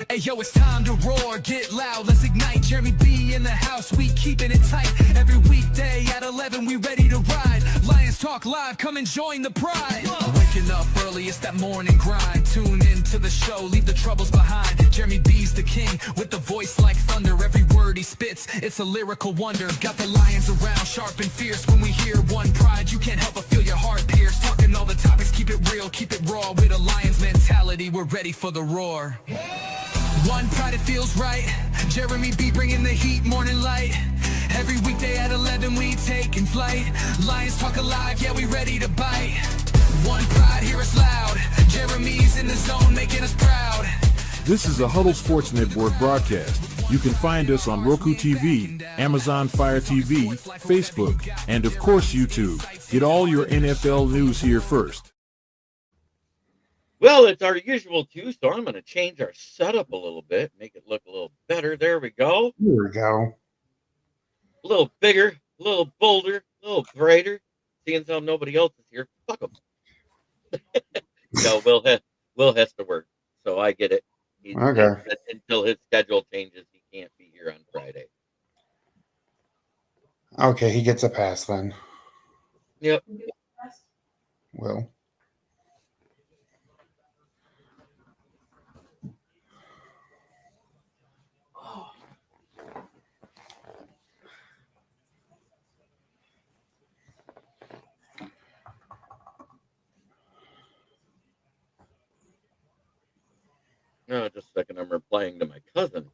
Hey yo, it's time to roar, get loud, let's ignite. Jeremy B in the house, we keeping it tight. Every weekday at 11, we ready to ride. Lions Talk Live, come and join the pride. Waking up early, it's that morning grind. Tune in to the show, leave the troubles behind. Jeremy B's the king, with the voice like thunder. Every word he spits, it's a lyrical wonder. Got the lions around, sharp and fierce. When we hear one pride, you can't help but feel your heart pierce. Talking all the topics, keep it real, keep it raw. With a Lions mentality, we're ready for the roar. One pride, it feels right. Jeremy B bringing the heat, morning light. Every weekday at 11 we taking flight. Lions Talk Alive, yeah, we ready to bite. One pride, hear us loud. Jeremy's in the zone, making us proud. This is a Huddle Sports Network broadcast. You can find us on Roku TV, Amazon Fire TV, Facebook, and of course YouTube. Get all your NFL news here first. Well, it's our usual too, so I'm going to change our setup a little bit, make it look a little better. There we go. Here we go. A little bigger, a little bolder, a little brighter. Seeing as how nobody else is here, fuck them. No, Will has to work, so I get it. Okay. Until his schedule changes, he can't be here on Friday. Okay, he gets a pass then. Yep. Will. No, just a second. I'm replying to my cousin.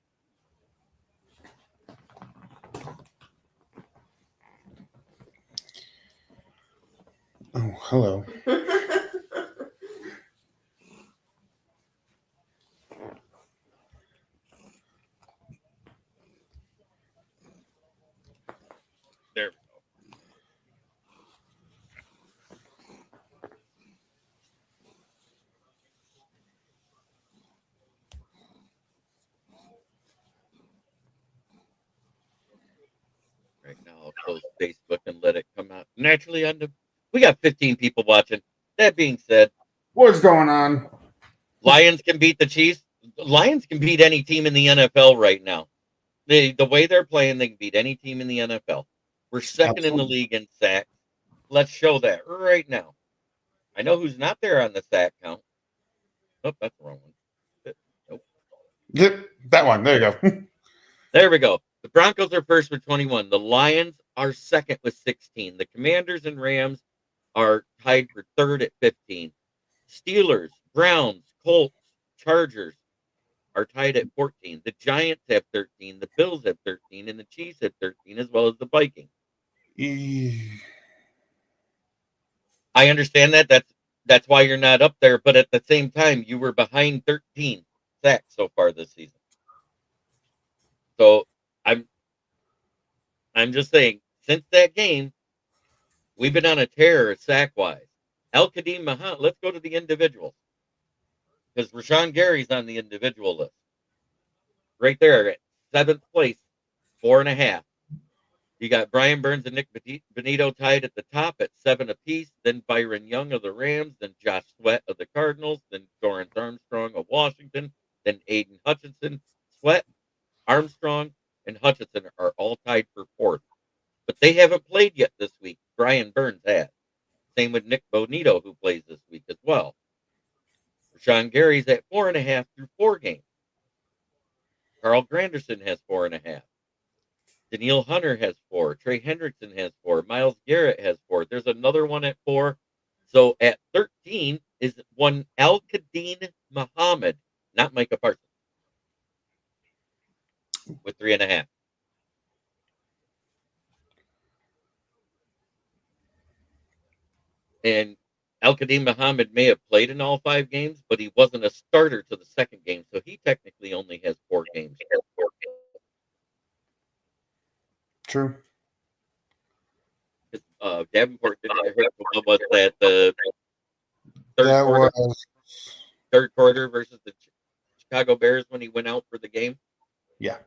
Oh, hello. There we go. Right now, I'll close Facebook and let it come out naturally. We got 15 people watching. That being said, What's going on? Lions can beat the Chiefs. Lions can beat any team in the NFL right now. The way they're playing, they can beat any team in the NFL. We're second in the league in sacks. Let's show that right now. I know who's not there on the sack count. Oh, that's the wrong one. Nope. Yep, that one. There you go. There we go. The Broncos are first with 21. The Lions are second with 16. The Commanders and Rams are tied for third at 15. Steelers, Browns, Colts, Chargers are tied at 14. The Giants have 13. The Bills have 13. And the Chiefs have 13, as well as the Vikings. I understand that. That's why you're not up there. But at the same time, you were behind 13 sacks so far this season. So I'm just saying, since that game, we've been on a tear sack-wise. Al-Qadim Muhammad, let's go to the individuals. Because Rashawn Gary's on the individual list. Right there at 7th place, 4.5. You got Brian Burns and Nick Benito tied at the top at 7 apiece. Then Byron Young of the Rams. Then Josh Sweat of the Cardinals. Then Dorrance Armstrong of Washington. Then Aiden Hutchinson. Sweat, Armstrong, and Hutchinson are all tied for 4th. But they haven't played yet this week. Brian Burns has. Same with Nick Bonito, who plays this week as well. Rashawn Gary's at 4.5 through 4 games. Carl Granderson has 4.5. Daniil Hunter has 4. Trey Hendrickson has 4. Myles Garrett has 4. There's another one at 4. So at 13 is one Al-Qadim Muhammad, not Micah Parsons, with 3.5. And Al-Qadim Muhammad may have played in all 5 games, but he wasn't a starter to the second game, so he technically only has 4 games. True. Davenport didn't get hurt. What was that? The third quarter versus the Chicago Bears when he went out for the game? Yeah.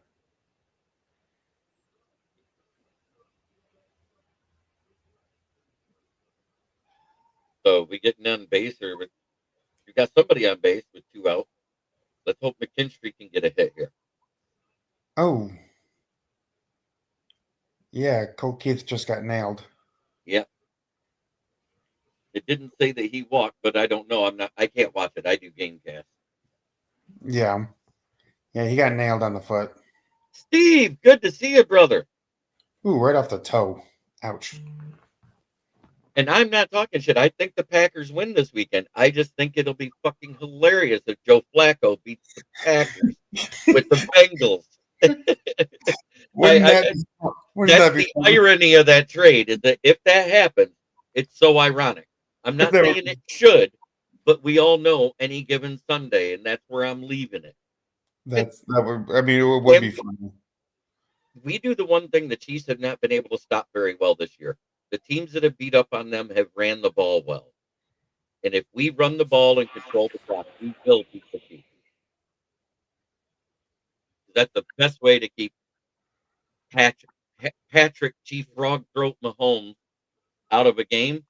So we getting on base, or we got somebody on base with 2 out. Let's hope McKinstry can get a hit here. Oh. Yeah, Colt Keith just got nailed. Yep. It didn't say that he walked, but I don't know. I can't watch it. I do Gamecast. Yeah. Yeah, he got nailed on the foot. Steve, good to see you, brother. Ooh, right off the toe. Ouch. And I'm not talking shit. I think the Packers win this weekend. I just think it'll be fucking hilarious if Joe Flacco beats the Packers with the Bengals. Wouldn't that That's be the irony of that trade, is that if that happens, it's so ironic. I'm not saying it should, but we all know any given Sunday, and that's where I'm leaving it. it would be fun. We do the one thing the Chiefs have not been able to stop very well this year. The teams that have beat up on them have ran the ball well. And if we run the ball and control the clock, we will beat the Chiefs. That's the best way to keep Patrick Chief Frog Throat Mahomes out of a game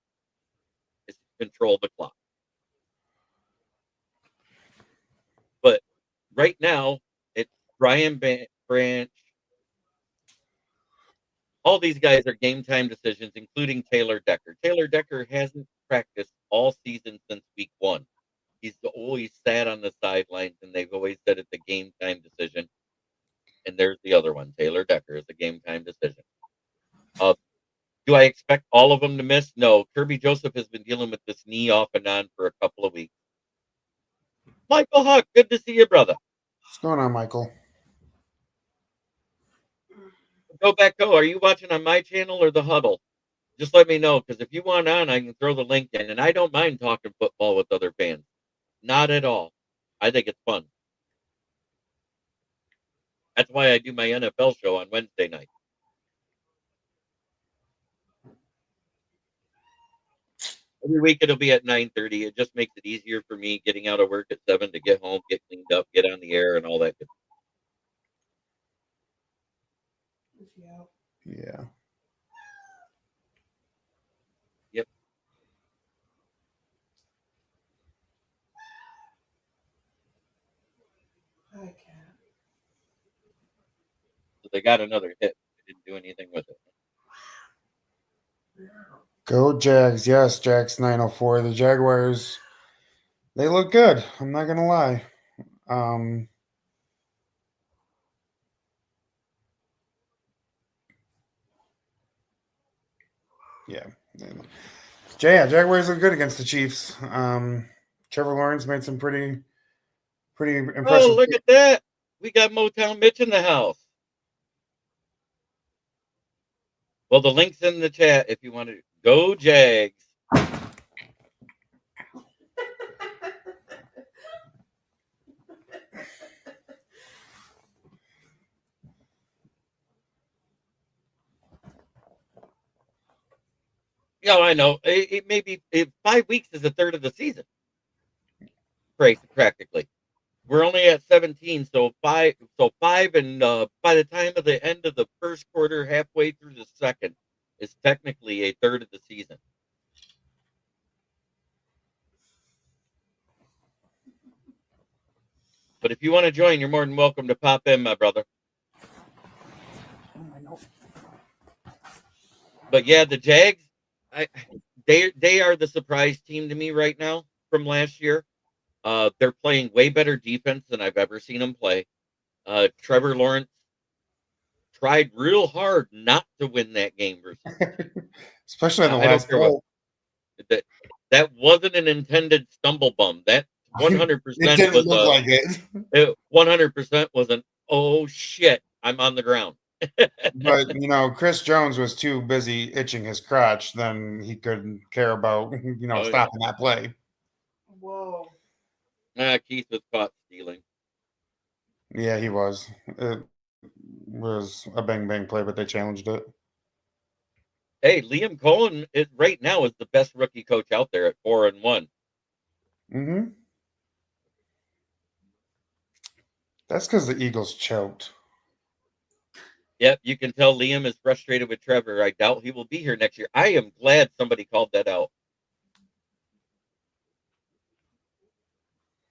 is to control the clock. But right now, it's Brian Branch. All these guys are game time decisions, including Taylor Decker. Taylor Decker hasn't practiced all season since week 1. He's always sat on the sidelines, and they've always said it's a game time decision. And there's the other one. Taylor Decker is a game time decision. Do I expect all of them to miss? No. Kirby Joseph has been dealing with this knee off and on for a couple of weeks. Michael Huck, good to see you, brother. What's going on, Michael? Go back, Are you watching on my channel or the Huddle? Just let me know, because if you want on, I can throw the link in. And I don't mind talking football with other fans. Not at all. I think it's fun. That's why I do my NFL show on Wednesday night. Every week it'll be at 9:30. It just makes it easier for me getting out of work at 7 to get home, get cleaned up, get on the air, and all that good stuff. Yeah. Yep. I can't. So they got another hit. They didn't do anything with it. Go Jags. Yes, Jags 904. The Jaguars, they look good. I'm not going to lie. Yeah. Jaguars look good against the Chiefs. Trevor Lawrence made some pretty impressive. Oh, look at that. We got Motown Mitch in the house. Well, the link's in the chat if you want to. Go Jags. Yeah, I know. It may be 5 weeks is a third of the season. Practically. We're only at 17, so five, and by the time of the end of the first quarter, halfway through the second, is technically a third of the season. But if you want to join, you're more than welcome to pop in, my brother. But yeah, the Jags, they are the surprise team to me right now from last year. They're playing way better defense than I've ever seen them play. Trevor Lawrence tried real hard not to win that game versus especially in the last goal. That wasn't an intended stumble bum. That 100% it didn't was look like it. It 100% was an oh shit, I'm on the ground. But Chris Jones was too busy itching his crotch than he could care about stopping that play. Whoa. Keith was caught stealing. Yeah, he was. It was a bang play, but they challenged it. Hey, Liam Cohen right now is the best rookie coach out there at 4-1. Mm-hmm. That's because the Eagles choked. Yep, you can tell Liam is frustrated with Trevor. I doubt he will be here next year. I am glad somebody called that out.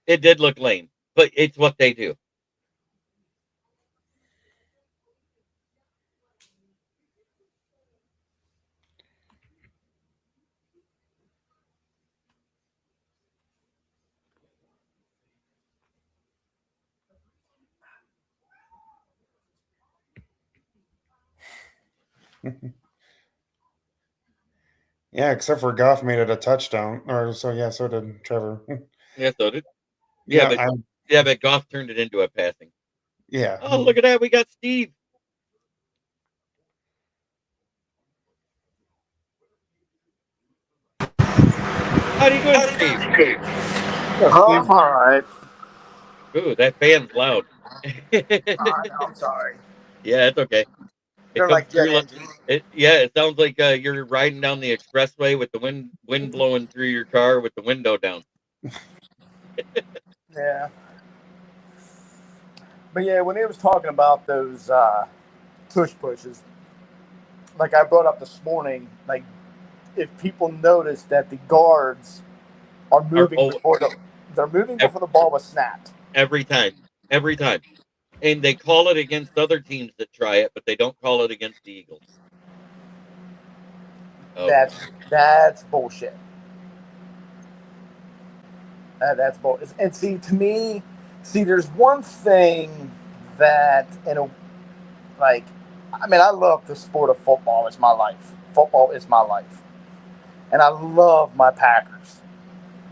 It did look lame. but it's what they do. Yeah, except for Goff made it a touchdown. Or so yeah, so did Trevor. Yeah, so did Yeah, but Goff turned it into a passing. yeah. Oh, look at that. We got Steve. How do you doing, Steve? Oh, all right. Ooh, that fan's loud. I'm sorry. Yeah, it's okay. It They're comes like jet through like engines. it sounds like you're riding down the expressway with the wind blowing through your car with the window down. Yeah. But yeah, when he was talking about those tush pushes, like I brought up this morning, like if people notice that the guards are moving Oh, before the ball was snapped. every time. Every time. And they call it against other teams that try it, but they don't call it against the Eagles. Oh, That's bullshit. That's bullshit. And see, to me, there's one thing that I love the sport of football. It's my life. Football is my life, and I love my Packers,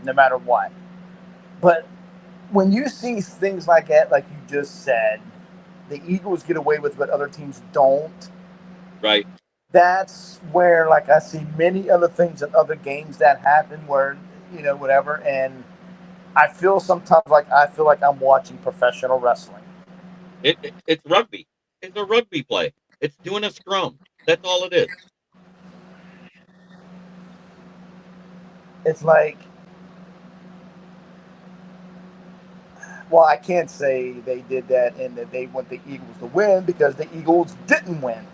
no matter what. But when you see things like that, like you just said, the Eagles get away with what other teams don't. right. That's where, like, I see many other things in other games that happen where, whatever. And I feel sometimes like I'm watching professional wrestling. It's rugby. It's a rugby play. It's doing a scrum. That's all it is. It's like, well, I can't say they did that and that they want the Eagles to win because the Eagles didn't win.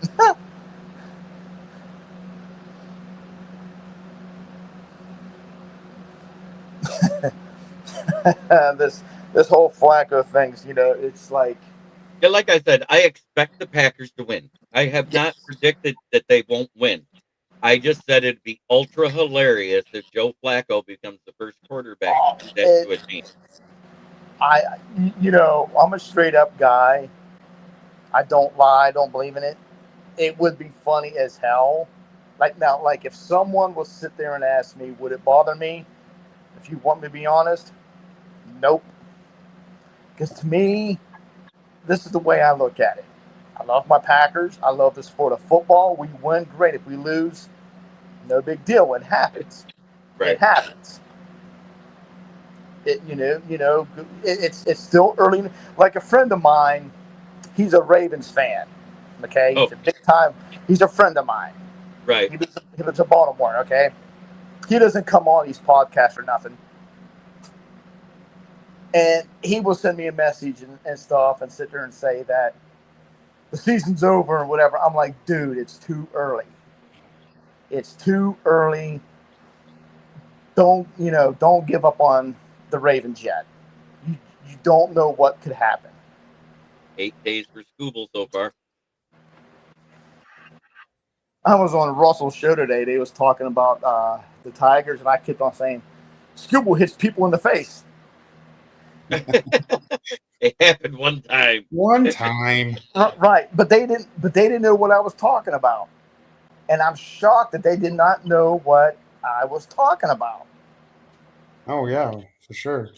this whole Flacco things, it's like, Yeah, like I said, I expect the Packers to win. I have not predicted that they won't win. I just said it'd be ultra hilarious if Joe Flacco becomes the first quarterback to do that to a team. I'm a straight up guy. I don't lie. I don't believe in it. It would be funny as hell. Like if someone will sit there and ask me, would it bother me? If you want me to be honest, nope. Because to me, this is the way I look at it. I love my Packers. I love the sport of football. We win, great. If we lose, no big deal. It happens. Right. It happens. It's still early. Like a friend of mine, he's a Ravens fan. Okay, he's a big time. He's a friend of mine. Right. He lives in Baltimore. Okay, he doesn't come on these podcasts or nothing. And he will send me a message and stuff and sit there and say that the season's over or whatever. I'm like, dude, it's too early. It's too early. Don't give up on the Ravens yet. You don't know what could happen. 8 days for Scooble so far. I was on Russell's show today. They was talking about the Tigers, and I kept on saying, Scooble hits people in the face. It happened one time. One time. Right, but they didn't know what I was talking about, and I'm shocked that they did not know what I was talking about. Oh yeah, for sure.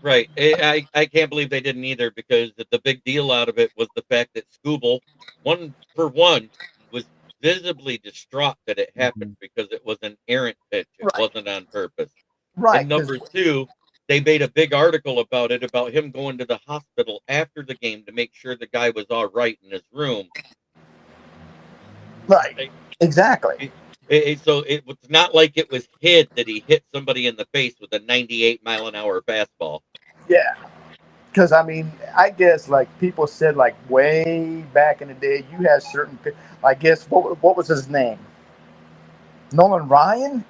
Right. I can't believe they didn't either because the big deal out of it was the fact that Scooble, one, was visibly distraught that it happened because it was an errant pitch. It wasn't on purpose. Right. And number two, they made a big article about it, about him going to the hospital after the game to make sure the guy was all right in his room. Right. Exactly. So it was not like it was hid that he hit somebody in the face with a 98-mile-an-hour fastball. Yeah. Because, I guess, like, people said, like, way back in the day, you had certain, I guess, what was his name? Nolan Ryan?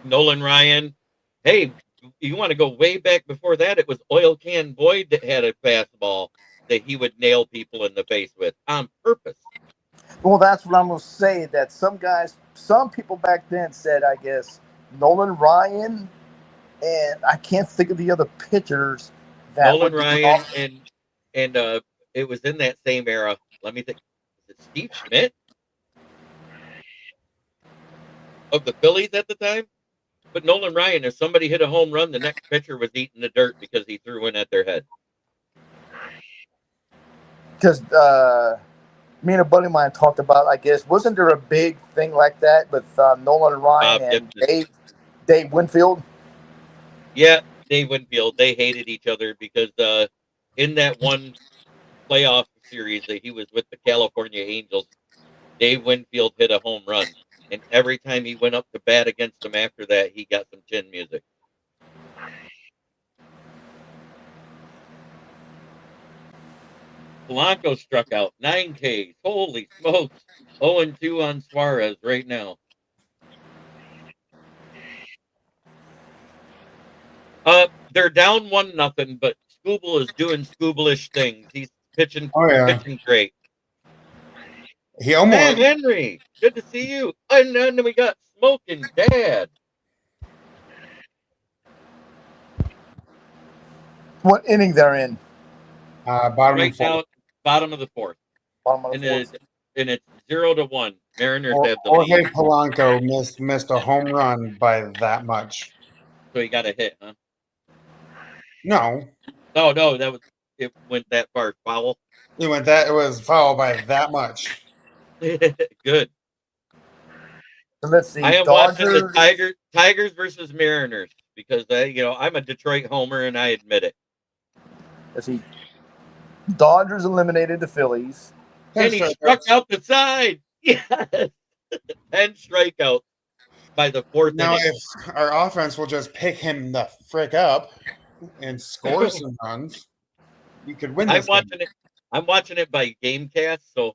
Nolan Ryan. Hey, you want to go way back before that, it was Oil Can Boyd that had a fastball that he would nail people in the face with on purpose. Well, that's what I'm going to say. That some people back then said, I guess, Nolan Ryan, and I can't think of the other pitchers. That Nolan would Ryan and it was in that same era. Let me think. Was it Steve Schmidt of the Phillies at the time? But Nolan Ryan, if somebody hit a home run, the next pitcher was eating the dirt because he threw in at their head. Because me and a buddy of mine talked about, I guess, wasn't there a big thing like that with Nolan Ryan and Dave Winfield? Yeah, Dave Winfield. They hated each other because in that one playoff series that he was with the California Angels, Dave Winfield hit a home run. And every time he went up to bat against him after that, he got some chin music. Polanco struck out 9 Ks. Holy smokes. 0-2 on Suarez right now. They're down 1-0, but Skubal is doing Skubalish things. He's pitching great. He almost Matt Henry, good to see you. And then we got Smoking Dad. What inning they're in? bottom Right of the now, fourth. bottom of the fourth. Bottom of And the fourth. it's 0-1. Mariners have the Jorge lead. Polanco missed a home run by that much. So he got a hit, huh? No, No, it went that far foul. it was foul by that much. Good. So let's see. I am Dodgers, watching the Tigers versus Mariners because I'm a Detroit homer and I admit it. Let's see. Dodgers eliminated the Phillies. And he struck out the side. Yes. 10 strikeouts by the fourth Now, inning. if our offense will just pick him the frick up and score some runs, we could win this game. I'm watching it by GameCast, so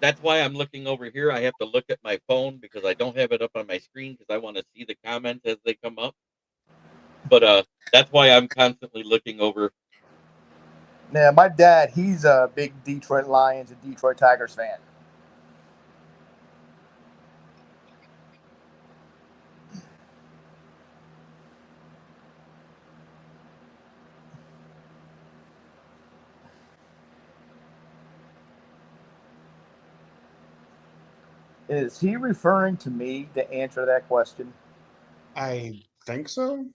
that's why I'm looking over here. I have to look at my phone because I don't have it up on my screen because I want to see the comments as they come up. But that's why I'm constantly looking over. Yeah, my dad, he's a big Detroit Lions and Detroit Tigers fan. Is he referring to me to answer that question? I think so.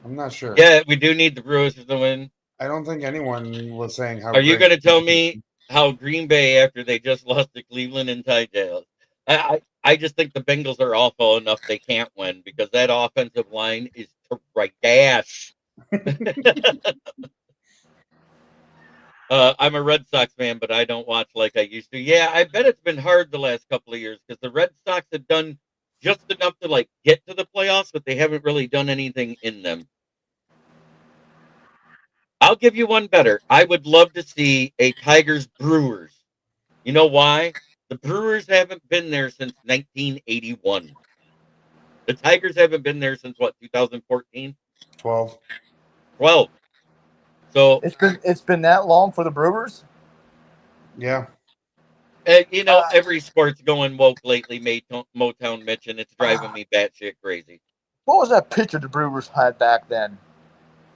I'm not sure. Yeah, we do need the Brewers to win. I don't think anyone was saying how. Are you great- going to tell me how Green Bay, after they just lost to Cleveland and Ty Jails? I just think the Bengals are awful enough they can't win because that offensive line is trash. I'm a Red Sox fan, but I don't watch like I used to. Yeah, I bet it's been hard the last couple of years because the Red Sox have done just enough to get to the playoffs, but they haven't really done anything in them. I'll give you one better. I would love to see a Tigers Brewers. You know why? The Brewers haven't been there since 1981. The Tigers haven't been there since what, 2014? 12. 12. So It's been that long for the Brewers? Yeah. Every sport's going woke lately, Motown Mitch, and it's driving me batshit crazy. What was that pitcher the Brewers had back then?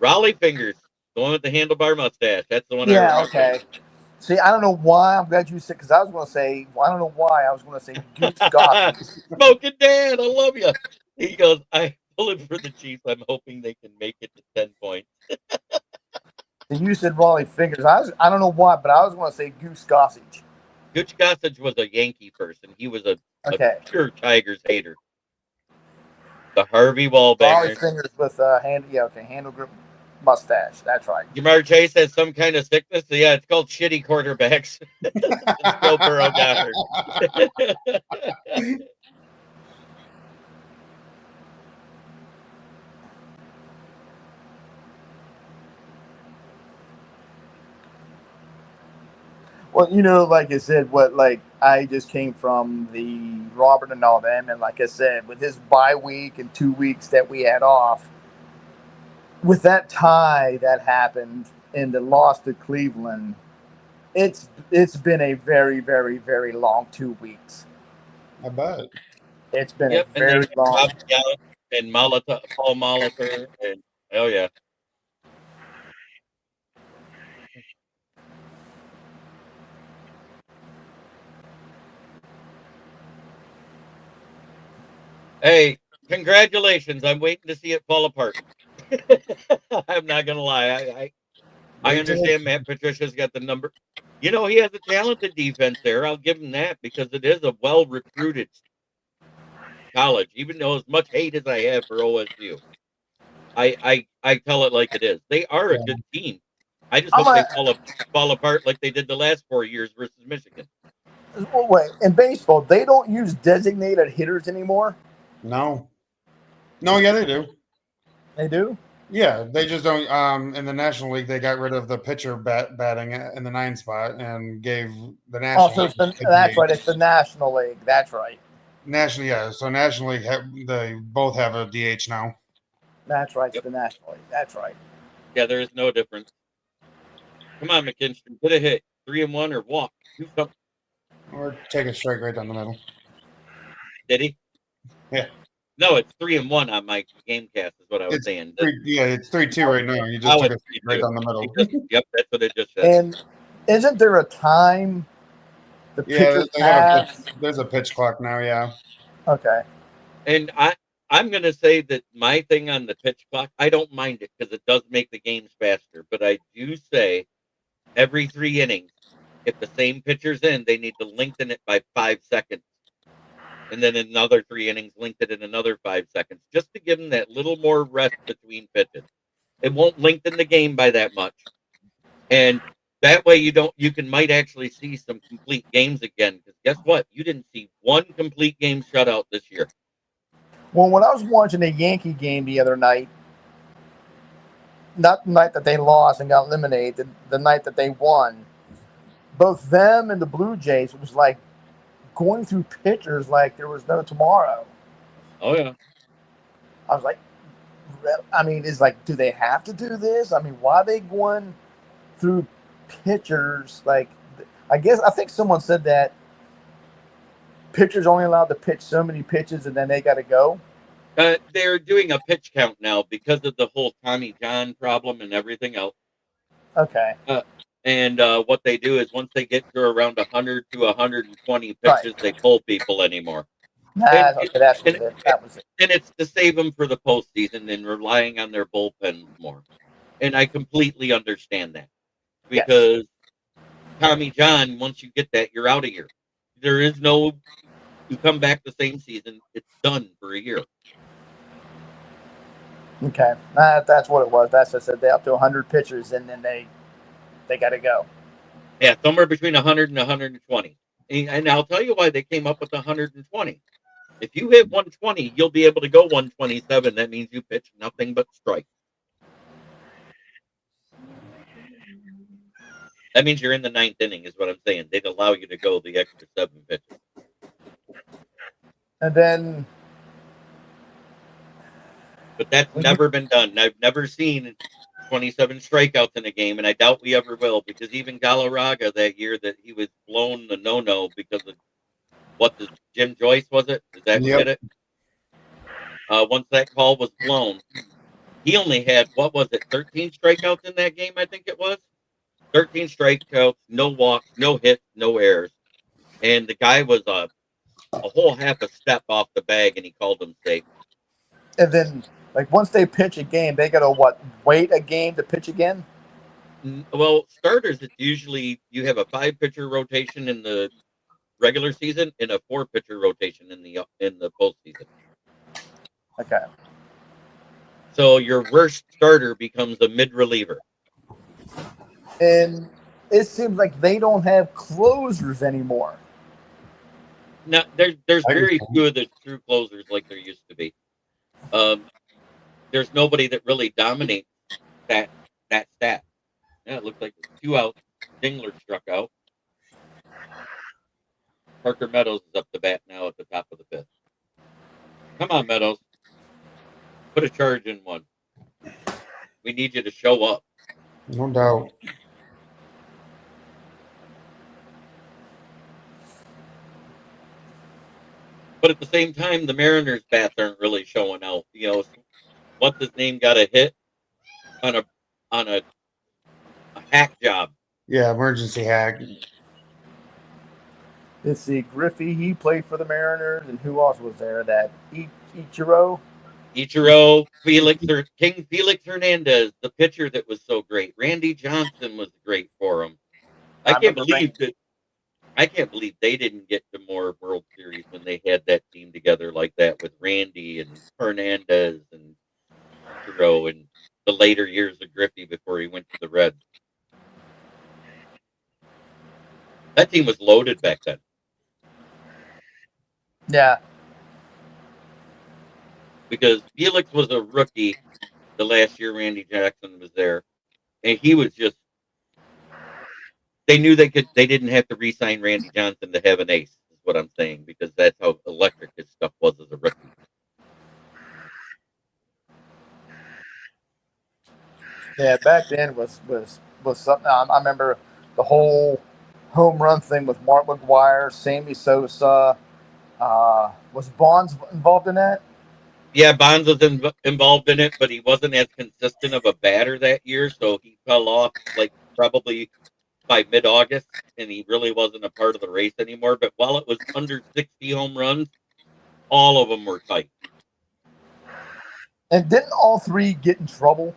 Raleigh Fingers, the one with the handlebar mustache. That's the one. Yeah, I okay. See, I don't know why. I'm glad you said, because I was going to say, I don't know why. I was going to say Goose Gossage. Smoking Dad, I love you. He goes, I'm pulling for the Chiefs. I'm hoping they can make it to 10 points. And you said Raleigh Fingers. I don't know why, but I was going to say Goose Gossage. Goose Gossage was a Yankee person. He was a pure Tigers hater. The Harvey Raleigh Wallbanger. Fingers with handle grip mustache. That's right. Jamar Chase has some kind of sickness. So yeah, it's called shitty quarterbacks. Joe Burrow got hurt. Well, like I said, I just came from the Robert and all them, and like I said, with his bye week and 2 weeks that we had off, with that tie that happened and the loss to Cleveland, it's been a very, very, very long 2 weeks. I bet. It's been a Yep, and they very had long. Rob Gallant and Paul Molitor, and oh yeah. Hey, congratulations! I'm waiting to see it fall apart. I'm not gonna lie. I Wait till understand Matt Patricia's got the number. You know, he has a talented defense there. I'll give him that because it is a well recruited college. Even though as much hate as I have for OSU, I tell it like it is. They are a Yeah. good team. I just I'm hope they a, fall apart like they did the last 4 years versus Michigan. wait, in baseball, they don't use designated hitters anymore. No. No, yeah, they do. They do. Yeah, they just don't. In the National League, they got rid of the pitcher batting in the 9 spot and gave the Oh, National so League. that's right. It's the National League. That's right. National, yeah. So National League, they both have a DH now. That's right. It's Yep. the National League. That's right. Yeah, there is no difference. Come on, McKinstry, get a hit, 3-1 or walk. Do something. Or take a strike right down the middle. Did he? Yeah. No, it's 3-1 on my game cast is what I was saying. It's 3-2 right now. You just Oh, took a it's strike right down the middle. Yep, that's what it just said. And isn't there a time the Yeah, pitchers have? there's a pitch clock now. Yeah. Okay. And I'm going to say that my thing on the pitch clock, I don't mind it because it does make the games faster. But I do say every 3 innings, if the same pitcher's in, they need to lengthen it by 5 seconds. And then another 3 innings, lengthen it another 5 seconds, just to give them that little more rest between pitches. It won't lengthen the game by that much. And that way you might actually see some complete games again. Because guess what? You didn't see one complete game shutout this year. Well, when I was watching the Yankee game the other night, not the night that they lost and got eliminated, the night that they won, both them and the Blue Jays, it was like going through pitchers like there was no tomorrow. Oh, yeah. I was like, I mean, it's like, do they have to do this? I mean, why are they going through pitchers? Like, I think someone said that pitchers only allowed to pitch so many pitches and then they got to go. They're doing a pitch count now because of the whole Tommy John problem and everything else. Okay. And what they do is once they get to around 100 to 120 pitches, they pull people anymore. That was it. And it's to save them for the postseason and relying on their bullpens more. And I completely understand that because Tommy John, once you get that, you're out of here. There is no, you come back the same season, it's done for a year. Okay, that's what it was. That's what I said. They up to 100 pitchers, and then they got to go. Yeah, somewhere between 100 and 120. And I'll tell you why they came up with 120. If you hit 120, you'll be able to go 127. That means you pitch nothing but strikes. That means you're in the 9th inning, is what I'm saying. They'd allow you to go the extra 7 pitches. And then, but that's never been done. I've never seen 27 strikeouts in a game, and I doubt we ever will, because even Galarraga that year that he was blown the no-no because of Jim Joyce, was it? Is that who did it? Once that call was blown, he only had, 13 strikeouts in that game, I think it was? 13 strikeouts, no walks, no hits, no errors. And the guy was a whole half a step off the bag, and he called him safe. And then, like, once they pitch a game, they got to, wait a game to pitch again? Well, starters, it's usually you have a 5-pitcher rotation in the regular season and a 4-pitcher rotation in the postseason. Okay. So your worst starter becomes a mid-reliever. And it seems like they don't have closers anymore. Now, there's very few of the true closers like there used to be. There's nobody that really dominates that stat. Yeah, it looks like 2 outs. Dingler struck out. Parker Meadows is up to bat now at the top of the 5th. Come on, Meadows. Put a charge in one. We need you to show up. No doubt. But at the same time, the Mariners bats aren't really showing out. What's his name got a hit on a hack job. Yeah, emergency hack. Let's see, Griffey, he played for the Mariners, and who else was there? That Ichiro? King Felix Hernandez, the pitcher that was so great. Randy Johnson was great for him. I can't believe they didn't get to more World Series when they had that team together like that with Randy and Hernandez and Ichiro and the later years of Griffey before he went to the Reds. That team was loaded back then. Yeah. Because Felix was a rookie the last year Randy Jackson was there. And he was just, they knew they didn't have to re-sign Randy Johnson to have an ace, is what I'm saying, because that's how electric his stuff was as a rookie. Yeah, back then was something. I remember the whole home run thing with Mark McGwire, Sammy Sosa. Was Bonds involved in that? Yeah, Bonds was involved in it, but he wasn't as consistent of a batter that year, so he fell off like probably by mid-August, and he really wasn't a part of the race anymore. But while it was under 60 home runs, all of them were tight. And didn't all three get in trouble?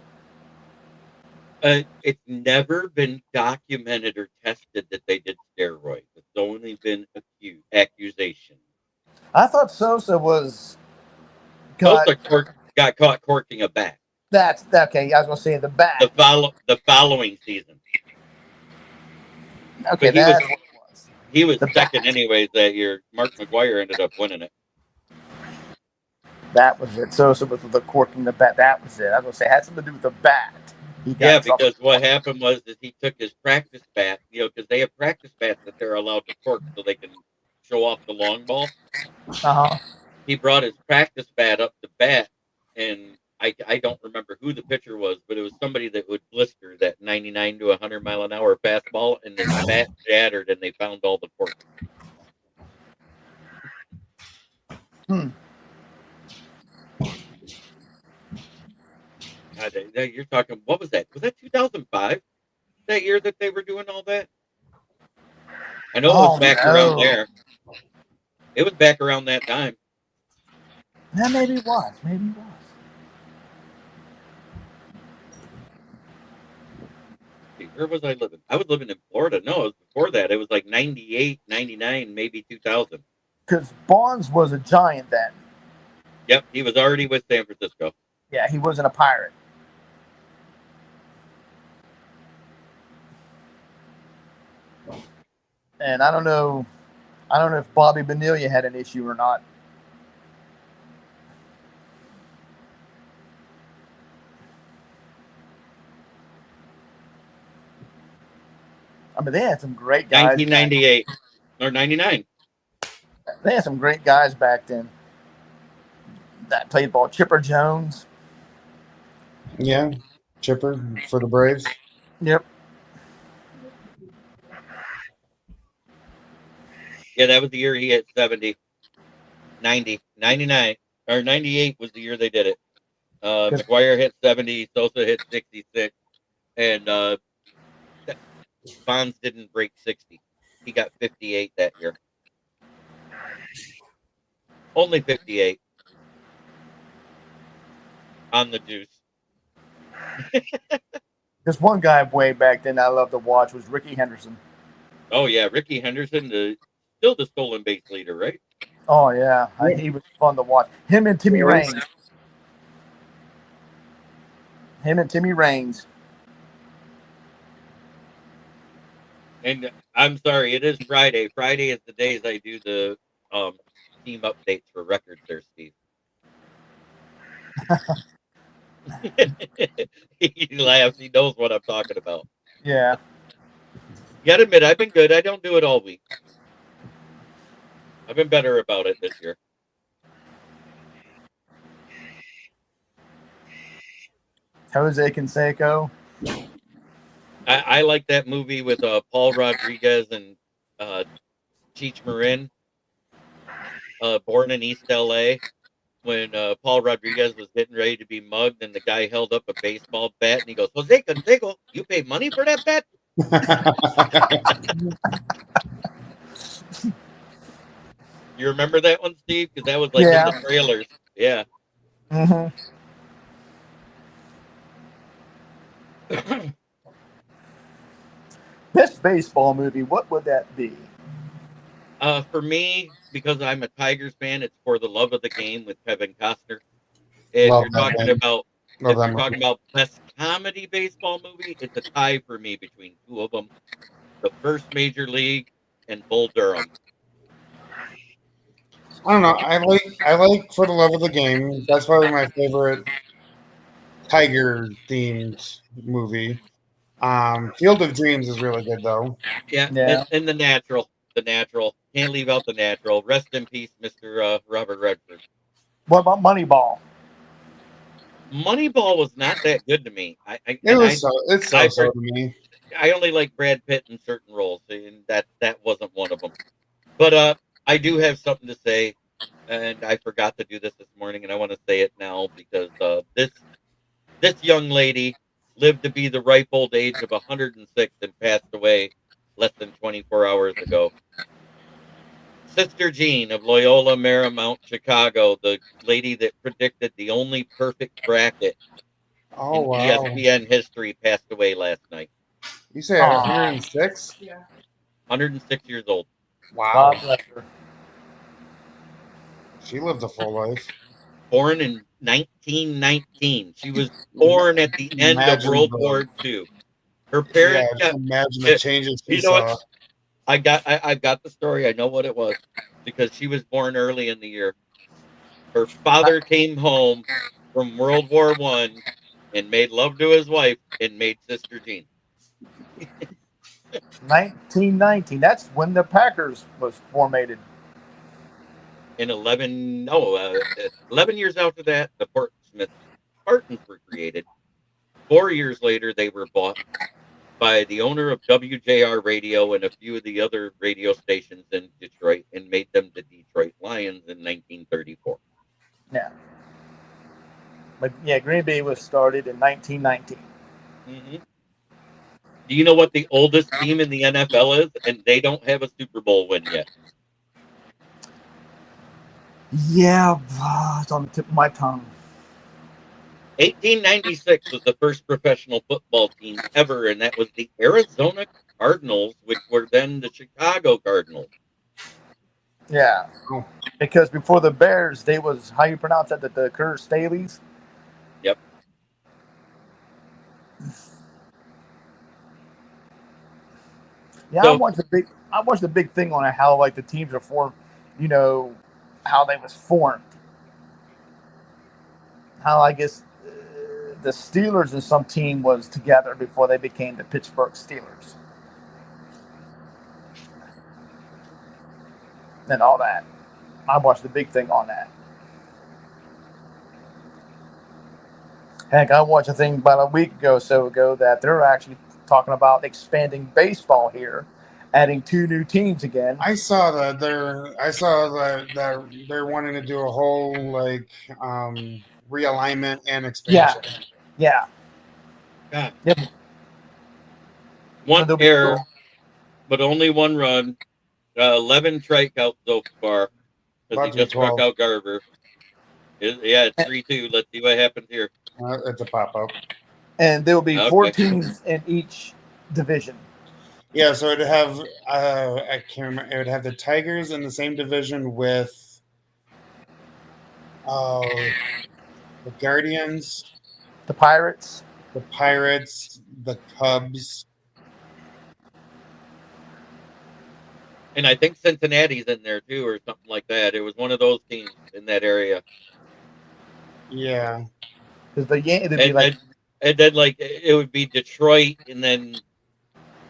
It's never been documented or tested that they did steroids. It's only been accusation. I thought Sosa was Sosa got caught corking a bat. That's okay. I was going to say the bat. The following season. Okay, but that's what it was. He was second anyways that year. Mark McGwire ended up winning it. That was it. Sosa was the corking the bat. That was it. I was going to say it had something to do with the bat. Yeah, because what happened was that he took his practice bat, because they have practice bats that they're allowed to cork so they can show off the long ball. Uh-huh. He brought his practice bat up to bat, and I don't remember who the pitcher was, but it was somebody that would blister that 99 to 100 mile an hour fastball, and then the bat shattered, and they found all the corks. You're talking, what was that? Was that 2005? That year that they were doing all that? I know it was back around there. It was back around that time. Yeah, maybe it was. Maybe it was. Where was I living? I was living in Florida. No, it was before that. It was like 98, 99, maybe 2000. Because Bonds was a Giant then. Yep, he was already with San Francisco. Yeah, he wasn't a Pirate. And I don't know if Bobby Bonilla had an issue or not. I mean, they had some great guys. 1998 or 99. They had some great guys back then that played ball. Chipper Jones. Yeah, Chipper for the Braves. Yep. Yeah, that was the year he hit 70. 90, 99, or 98 was the year they did it. McGwire hit 70, Sosa hit 66, and Bonds didn't break 60. He got 58 that year. Only 58 on the juice. There's one guy way back then I loved to watch was Ricky Henderson. Oh, yeah, Ricky Henderson, still the stolen base leader, right? Oh, yeah. He was fun to watch. Him and Timmy Raines. And I'm sorry, it is Friday. Friday is the days I do the team updates for records there, Steve. He laughs. He knows what I'm talking about. Yeah. You gotta admit, I've been good. I don't do it all week. I've been better about it this year. Jose Canseco. I like that movie with Paul Rodriguez and Cheech Marin, Born in East LA, when Paul Rodriguez was getting ready to be mugged and the guy held up a baseball bat and he goes, Jose Canseco, you paid money for that bat? You remember that one, Steve? Because that was like Yeah. in the trailers. Yeah. Mm-hmm. Best baseball movie, what would that be? For me, because I'm a Tigers fan, it's For the Love of the Game with Kevin Costner. If Love you're that talking game. about Love if that you're talking movie. about best comedy baseball movie, it's a tie for me between two of them: The First Major League and Bull Durham. I don't know. I like For the Love of the Game. That's probably my favorite Tiger themed movie. Field of Dreams is really good though. Yeah, Yeah. and The Natural. The Natural. Can't leave out The Natural. Rest in peace, Mr. Robert Redford. What about Moneyball? Moneyball was not that good to me. It's so I've to heard- me. I only like Brad Pitt in certain roles, and that wasn't one of them. But I do have something to say, and I forgot to do this morning, and I want to say it now because this young lady lived to be the ripe old age of 106 and passed away less than 24 hours ago. Sister Jean of Loyola Marymount, Chicago, the lady that predicted the only perfect bracket Oh in wow! ESPN history, passed away last night. You say Aw. 106? Yeah. 106 years old. Wow, God bless her. she lived a full life. Born in 1919. She was born at the end of Imagine World the- War II. Her Yeah, parents just got, imagine the changes she you know saw. what? I got the story. I know what it was because she was born early in the year. Her father came home from World War I and made love to his wife and made Sister Jean. 1919. That's when the Packers was formated. In 11 years after that, the Portsmouth Spartans were created. 4 years later, they were bought by the owner of WJR Radio and a few of the other radio stations in Detroit and made them the Detroit Lions in 1934. Yeah. But yeah, Green Bay was started in 1919. Mm-hmm. Do you know what the oldest team in the NFL is? And they don't have a Super Bowl win yet. Yeah, it's on the tip of my tongue. 1896 was the first professional football team ever, and that was the Arizona Cardinals, which were then the Chicago Cardinals. Yeah. Oh. Because before the Bears, they was, how you pronounce that, the Kerr Staleys? Yep. Yeah, So- I watched the big thing on how like the teams are formed, you know, how they was formed. How I guess the Steelers and some team was together before they became the Pittsburgh Steelers. And all that. I watched the big thing on that. Heck, I watched a thing about a week ago, so ago, that they're actually talking about expanding baseball here, adding 2 new teams again. I saw that they're wanting to do a whole like realignment and expansion. Yeah. God. Yep. One So they'll be error, cool. but only one run. 11 strikeouts so far because About he to be just struck 12. out Garver. It's 3-2. Let's see what happens here. It's a pop up. And there will be Okay. 4 teams in each division. Yeah, so it'd have I can't remember. It would have the Tigers in the same division with the Guardians, The Pirates. the Pirates, the Cubs. And I think Cincinnati's in there too, or something like that. It was one of those teams in that area. Yeah, Because it'd be And, like, and then like it would be Detroit and then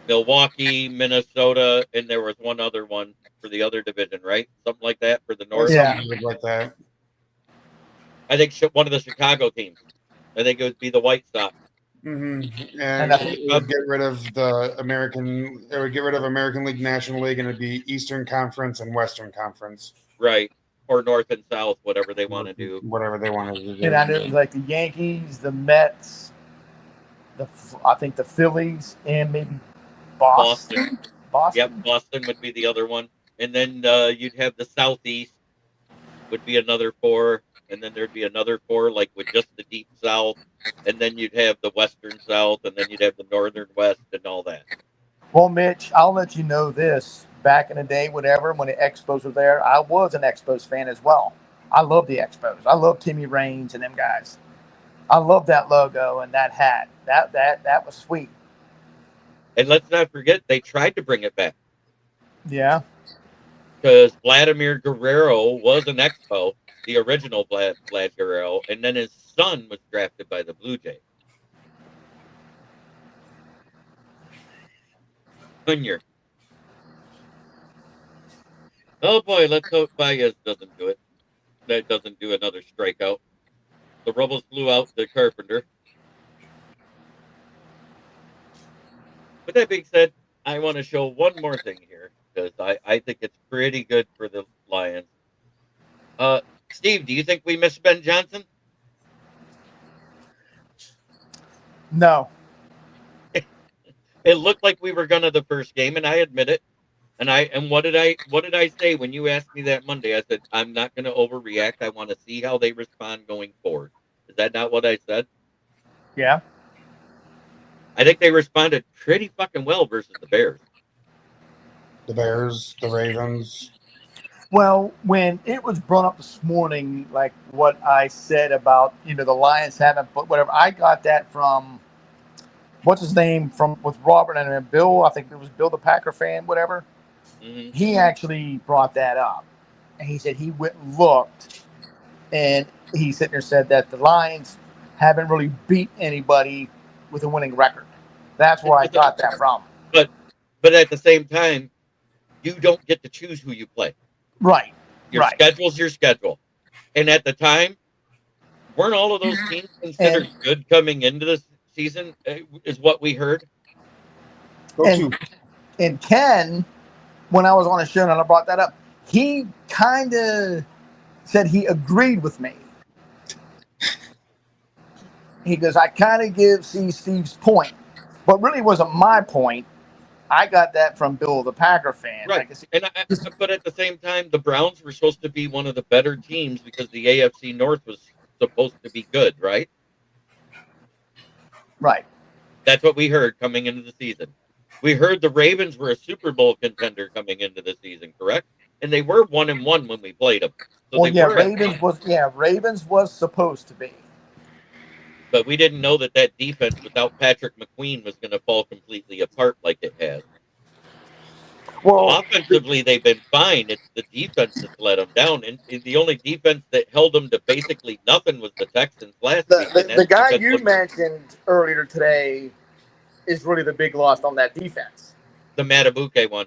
Milwaukee, Minnesota, and there was one other one for the other division, right? Something like that for the North. Yeah. something like that. I think one of the Chicago teams. I think it would be the White Sox. Mm-hmm. And And I it would get rid of it would get rid of American League, National League, and it'd be Eastern Conference and Western Conference. Right. Or North and South, whatever they want to do. Whatever they wanted to do. And I know like the Yankees, the Mets, I think the Phillies, and maybe Boston. Yep, Boston would be the other one. And then you'd have the Southeast would be another 4. And then there'd be another 4, like with just the Deep South. And then you'd have the Western South. And then you'd have the Northern West and all that. Well, Mitch, I'll let you know this. Back in the day, whatever, when the Expos were there, I was an Expos fan as well. I love the Expos. I love Timmy Raines and them guys. I love that logo and that hat. That was sweet. And let's not forget, they tried to bring it back. Yeah. Because Vladimir Guerrero was an Expo, the original Vlad Guerrero, and then his son was drafted by the Blue Jays. Junior. Oh boy, let's hope Baez doesn't do it. That doesn't do another strikeout. The Rebels blew out the Carpenter. With that being said, I want to show one more thing here because I think it's pretty good for the Lions. Steve, do you think we miss Ben Johnson? No. It looked like we were gonna the first game, and I admit it. And what did I say when you asked me that Monday? I said I'm not gonna overreact. I want to see how they respond going forward. Is that not what I said? Yeah. I think they responded pretty fucking well versus the Bears. The Bears, the Ravens. Well, when it was brought up this morning, like what I said about, the Lions haven't put whatever, I got that from, what's his name, with Robert and then Bill, I think it was Bill the Packer fan, whatever. Mm-hmm. He actually brought that up. And he said he went and looked, and he sitting there said that the Lions haven't really beat anybody with a winning record. That's where I got that from. But at the same time, you don't get to choose who you play. Right. Your right. schedule's your schedule. And at the time, weren't all of those teams considered good coming into the season, is what we heard? And Ken, when I was on a show and I brought that up, he kind of said he agreed with me. He goes, I kind of see Steve's point, but really wasn't my point. I got that from Bill, the Packer fan. Right. But at the same time, the Browns were supposed to be one of the better teams because the AFC North was supposed to be good, right? Right. That's what we heard coming into the season. We heard the Ravens were a Super Bowl contender coming into the season, correct? And they were 1-1 when we played them. So Ravens was supposed to be. But we didn't know that defense without Patrick McQueen was going to fall completely apart like it has. Well, offensively, they've been fine. It's the defense that's let them down. And the only defense that held them to basically nothing was the Texans last season. The guy you mentioned earlier today is really the big loss on that defense. The Matabuke one.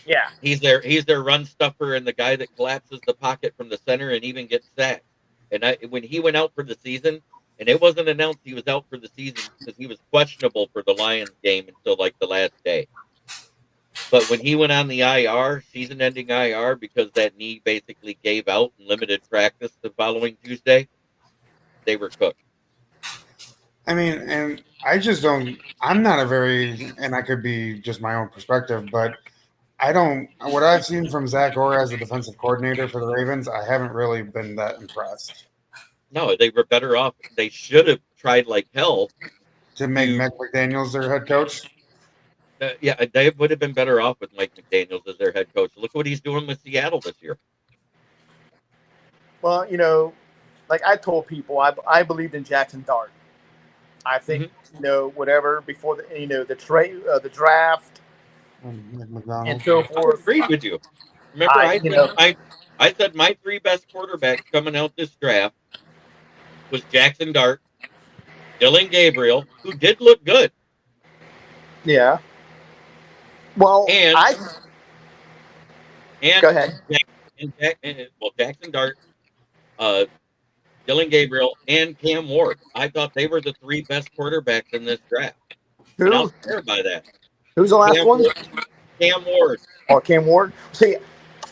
Yeah. He's their run stuffer and the guy that collapses the pocket from the center and even gets sacked. And when he went out for the season, and it wasn't announced he was out for the season because he was questionable for the Lions game until like the last day. But when he went on the IR, season-ending IR, because that knee basically gave out and limited practice the following Tuesday, they were cooked. I mean, and I just don't, I'm not and I could be just my own perspective, but what I've seen from Zach Orr as a defensive coordinator for the Ravens, I haven't really been that impressed. No, they were better off. They should have tried like hell to make Mike McDaniels their head coach. Yeah, they would have been better off with Mike McDaniels as their head coach. Look what he's doing with Seattle this year. Well, like I told people, I believed in Jackson Dart. I think whatever before the trade, the draft, and so forth. I agree with you. Remember, I said my 3 best quarterbacks coming out this draft was Jackson Dart, Dylan Gabriel, who did look good. Yeah. Well, go ahead. Jackson Dart, Dylan Gabriel, and Cam Ward. I thought they were the three best quarterbacks in this draft. And I Who? was scared by that. Who's the last Cam one? Ward. Cam Ward. Or Cam Ward? See,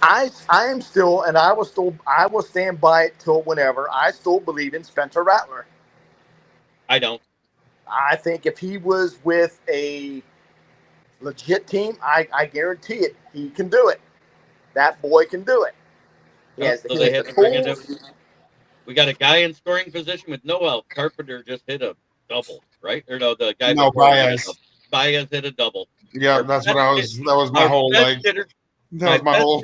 I am still, and I will stand by it till whenever. I still believe in Spencer Rattler. I don't. I think if he was with a legit team, I guarantee it, he can do it. That boy can do it. He has, So he they has had the to bring it up. tools. We got a guy in scoring position with Noel. Carpenter just hit a double, right? Or no, the guy No, before him hit a Baez. double. Baez hit a double. Yeah, Our that's best what I was. That was my Our whole best like. hitter, That was my best whole.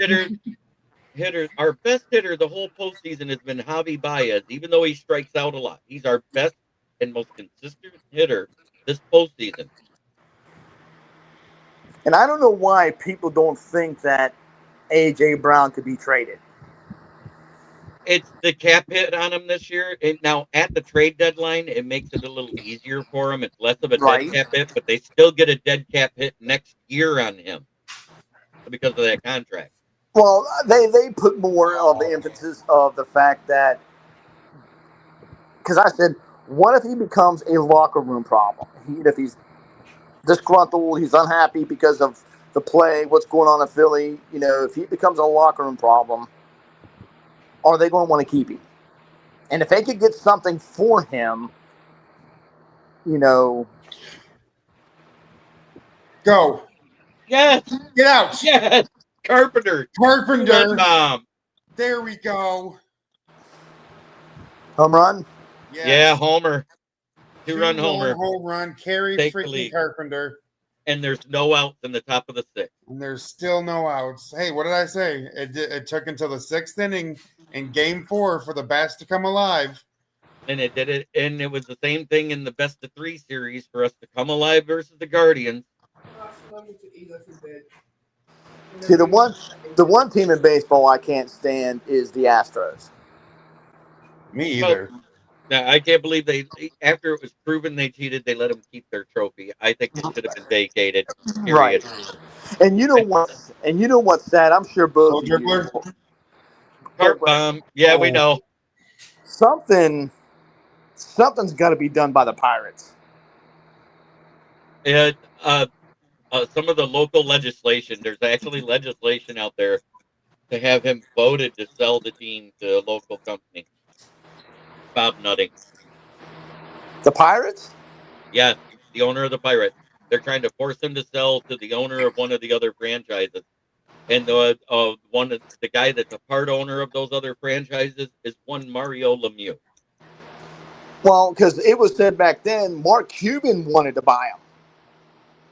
our best hitter the whole postseason has been Javi Baez, even though he strikes out a lot. He's our best and most consistent hitter this postseason. And I don't know why people don't think that A.J. Brown could be traded. It's the cap hit on him this year. And now at the trade deadline, it makes it a little easier for him. It's less of a Right. dead cap hit, but they still get a dead cap hit next year on him because of that contract. Well, they put more of the emphasis of the fact that, because I said, what if he becomes a locker room problem? If he's disgruntled, he's unhappy because of the play, what's going on in Philly, if he becomes a locker room problem, are they going to want to keep him? And if they could get something for him, Go. Yes, Get out. yes. Carpenter. Carpenter. Bomb. There we go. home run. Yes. Yeah, homer. Two-run Two-run homer. home run. Carry Take the freaking lead. Carpenter. And there's no outs in the top of the sixth. And there's still no outs. Hey, what did I say? It took until the sixth inning in Game 4 for the Bats to come alive. And it did it. And it was the same thing in the best of three series for us to come alive versus the Guardians. See, the one team in baseball I can't stand is the Astros. Me either. Now, I can't believe after it was proven they cheated, they let them keep their trophy. I think it should have been vacated. Period. Right. And you know what? And you know what's sad? I'm sure both Slow of you. dribbler? Cart bomb. Yeah, we know. Something's got to be done by the Pirates. And some of the local legislation, there's actually legislation out there to have him voted to sell the team to a local company. Bob Nutting. The Pirates? Yes, the owner of the Pirates. They're trying to force him to sell to the owner of one of the other franchises. And the guy that's a part owner of those other franchises is one Mario Lemieux. Well, because it was said back then, Mark Cuban wanted to buy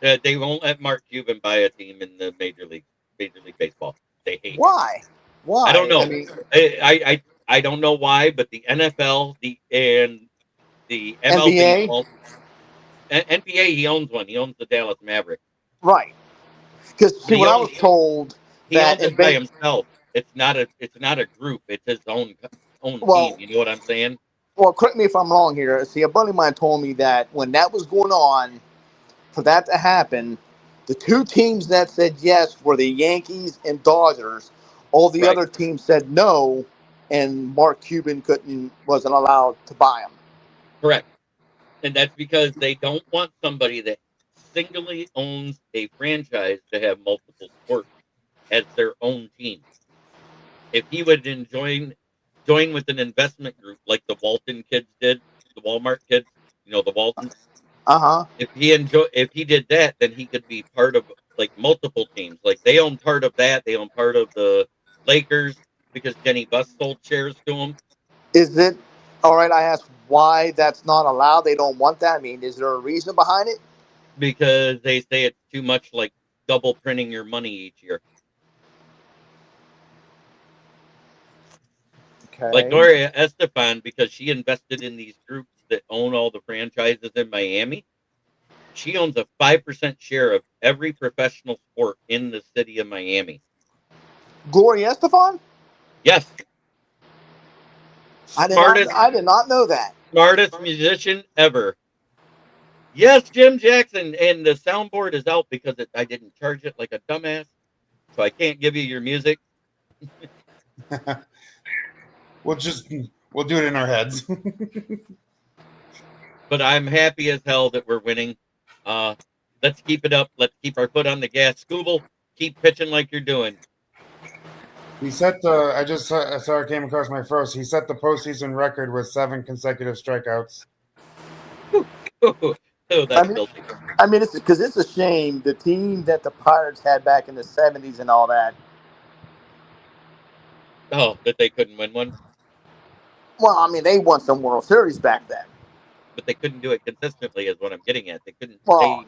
him. They won't let Mark Cuban buy a team in the Major League Baseball. They hate Why? Why? I don't know. I mean, I don't know why, but the NFL, the MLB, NBA? NBA, he owns one. He owns the Dallas Mavericks. right. Because He when I owns- was told He that owns it by himself. It's not a group. It's his own Well- team. You know what I'm saying? well, correct me if I'm wrong here. See, a buddy of mine told me that when that was going on, for that to happen, the two teams that said yes were the Yankees and Dodgers. All the Right. other teams said no, and Mark Cuban wasn't allowed to buy them. Correct. And that's because they don't want somebody that singly owns a franchise to have multiple sports as their own team. If he would join with an investment group like the Walton kids did, the Walmart kids, the Waltons. If he did that, then he could be part of like multiple teams. Like they own part of that. They own part of the Lakers because Jenny Buss sold shares to them. Is it all right? I asked why that's not allowed. They don't want that. I mean, is there a reason behind it? Because they say it's too much like double printing your money each year. Okay. Like Gloria Estefan, because she invested in these groups that own all the franchises in Miami. She owns a 5% share of every professional sport in the city of Miami. Gloria Estefan? Yes. I did not know that. Smartest musician ever. Yes, Jim Jackson, and the soundboard is out because I didn't charge it like a dumbass, so I can't give you your music. Well, just We'll do it in our heads. But I'm happy as hell that we're winning. Let's keep it up. Let's keep our foot on the gas. Scooble, keep pitching like you're doing. He set the. I just saw it came across my first. He set the postseason record with 7 consecutive strikeouts. Oh, that's filthy. I mean, it's because it's a shame the team that the Pirates had back in the '70s and all that. Oh, that they couldn't win one, Well, I mean, they won some World Series back then. but they couldn't do it consistently. Is what I'm getting at. They couldn't. Well,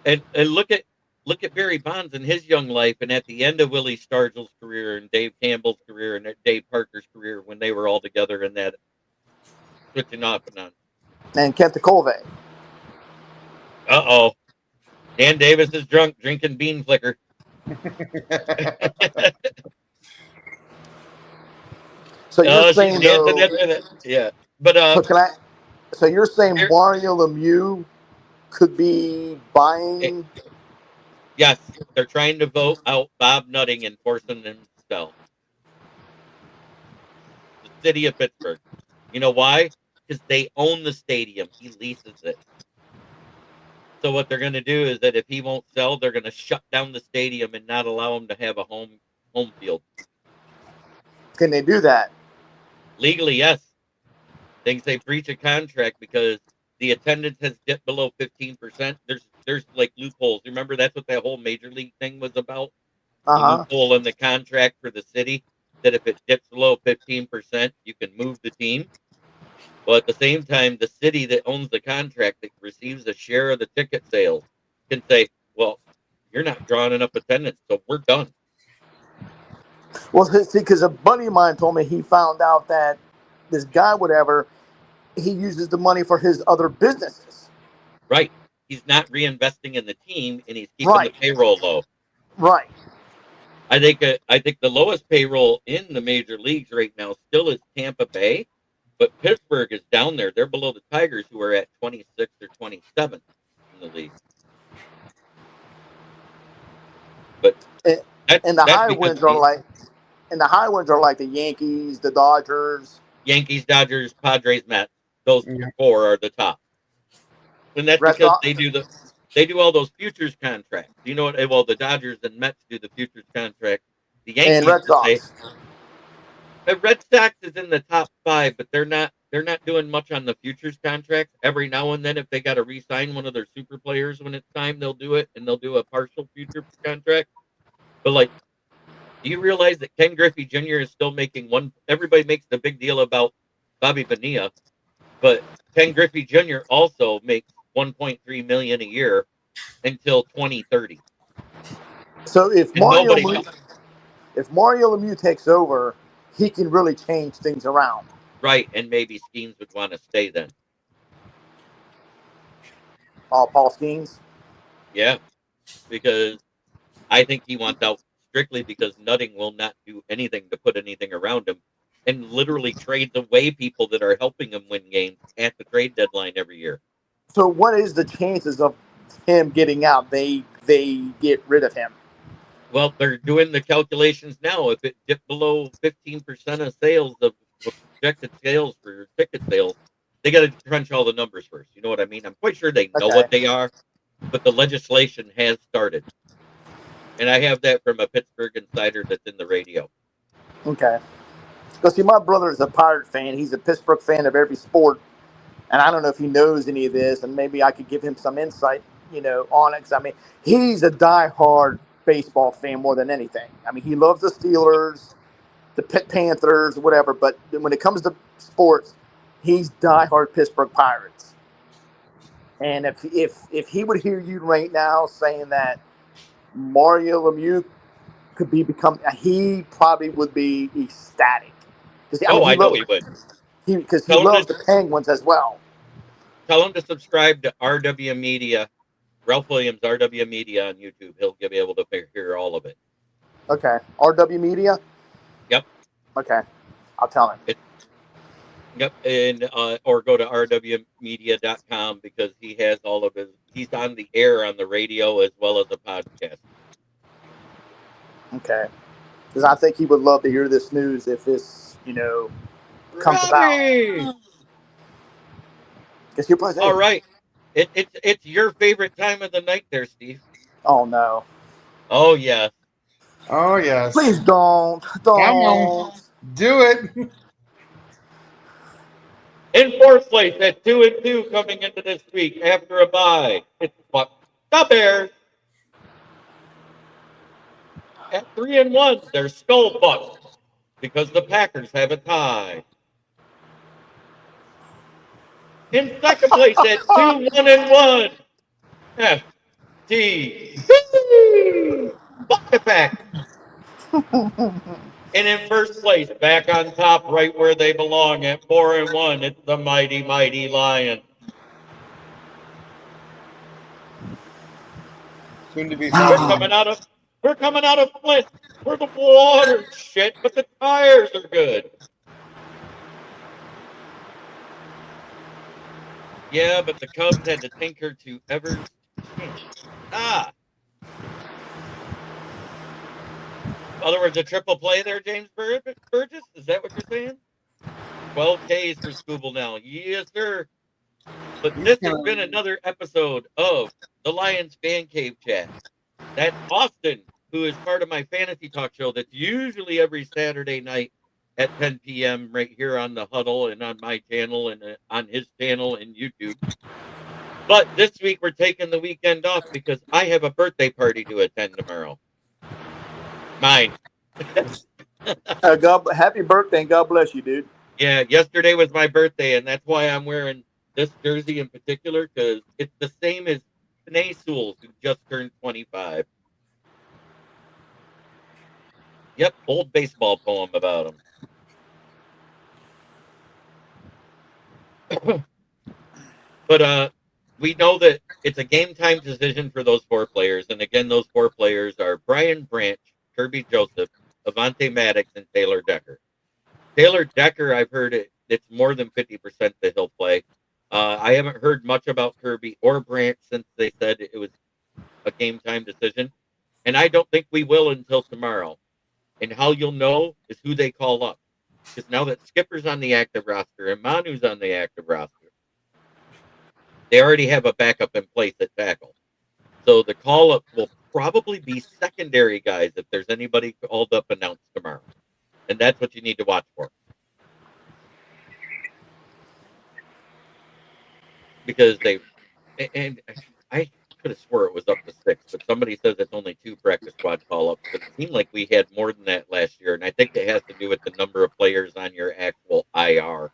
And look at Barry Bonds in his young life, and at the end of Willie Stargell's career and Dave Campbell's career and Dave Parker's career, when they were all together in that switching off and on. and Kent Colvey. Uh-oh. Dan Davis is drunk, drinking bean flicker. So you're She's saying dancing though, in it. Yeah. But so you're saying Here- Mario Lemieux could be buying? yes, they're trying to vote out Bob Nutting and forcing him to sell. The city of Pittsburgh. You know why? Because they own the stadium. He leases it. So what they're going to do is that if he won't sell, they're going to shut down the stadium and not allow him to have a home field. Can they do that? Legally, yes. Thinks they breach a contract because the attendance has dipped below 15%. There's like loopholes. Remember, that's what that whole major league thing was about. The loophole in the contract for the city that if it dips below 15%, you can move the team. Well, at the same time, the city that owns the contract that receives a share of the ticket sales can say, "Well, you're not drawing enough attendance, so we're done." Well, see, because a buddy of mine told me he found out that this guy, whatever, he uses the money for his other businesses. Right? He's not reinvesting in the team, and he's keeping Right. the payroll low. Right. I think the lowest payroll in the major leagues right now still is Tampa Bay, but Pittsburgh is down there. They're below the Tigers, who are at 26th or 27th in the league. But And the high winds are like the Yankees, the Dodgers. Yankees, Dodgers, Padres, Mets. Those four are the top, and that's Red because Sox. they do all those futures contracts. You know what? Well, the Dodgers and Mets do the futures contract. The Yankees And Red Sox. The Red Sox is in the top 5, but they're not doing much on the futures contracts. Every now and then, if they got to re-sign one of their super players when it's time, they'll do it, and they'll do a partial future contract. But like, do you realize that Ken Griffey Jr. is still making one? Everybody makes the big deal about Bobby Bonilla, but Ken Griffey Jr. also makes $1.3 million a year until 2030. So if And Mario nobody Lemieux takes over, he can really change things around. Right, and maybe Skeens would want to stay then. Paul Skeens. Yeah, because I think he wants out strictly because Nutting will not do anything to put anything around him, and literally trades away people that are helping him win games at the trade deadline every year. So what is the chances of him getting out? They get rid of him. Well, they're doing the calculations now. If it dipped below 15% of sales of projected sales for ticket sales, they got to crunch all the numbers first. You know what I mean? I'm quite sure they know what they are, but the legislation has started. And I have that from a Pittsburgh insider that's in the radio. Okay. Because see, my brother is a Pirate fan. He's a Pittsburgh fan of every sport. And I don't know if he knows any of this, and maybe I could give him some insight, on it. 'Cause, I mean, he's a diehard baseball fan more than anything. I mean, he loves the Steelers, the Pitt Panthers, whatever. But when it comes to sports, he's diehard Pittsburgh Pirates. And if he would hear you right now saying that Mario Lemieux could he probably would be ecstatic. I know he would. Because he loves the Penguins as well. Tell him to subscribe to RW Media, Ralph Williams, RW Media on YouTube. He'll be able to hear all of it. Okay. RW Media? Yep. Okay. I'll tell him. Yep. And or go to rwmedia.com because he has all of he's on the air on the radio as well as a podcast. Okay. Because I think he would love to hear this news if it's, comes about. Robbie! Guess who plays? All right. It's your favorite time of the night there, Steve. Oh no! Oh, yeah. Oh yes. Please don't. Come on. Do it. In fourth place at 2-2 coming into this week after a bye. It's the Bears. At 3-1, they're Skull Bucks because the Packers have a tie. In second place at 2-1-1, FT Bucket. And in first place, back on top, right where they belong at 4-1, it's the mighty, mighty Lions. Soon to be We're found. coming out of Flint, where the water's shit, but the tires are good. Yeah, but the Cubs had to tinker to Evers. In other words, a triple play there, James Burgess? Is that what you're saying? 12 Ks for Scooble now. Yes, sir. But this has been another episode of the Lions Fan Cave Chat. That's Austin, who is part of my fantasy talk show that's usually every Saturday night at 10 p.m. right here on the Huddle and on my channel and on his channel and YouTube. But this week we're taking the weekend off because I have a birthday party to attend tomorrow. Mine. Happy birthday and God bless you, dude. Yeah, yesterday was my birthday, and that's why I'm wearing this jersey in particular, because it's the same as Panay Sewell, who just turned 25. Yep, old baseball poem about him. But we know that it's a game time decision for those four players, and again, those four players are Brian Branch, Kirby Joseph, Avante Maddox, and Taylor Decker. Taylor Decker, I've heard it's more than 50% that he'll play. I haven't heard much about Kirby or Branch since they said it was a game time decision. And I don't think we will until tomorrow. And how you'll know is who they call up. Because now that Skipper's on the active roster and Manu's on the active roster, they already have a backup in place at tackle. So the call up will probably be secondary guys if there's anybody called up announced tomorrow. And that's what you need to watch for. Because and I could have swore it was up to 6, but somebody says it's only 2 practice squad call-ups. But it seemed like we had more than that last year, and I think it has to do with the number of players on your actual IR.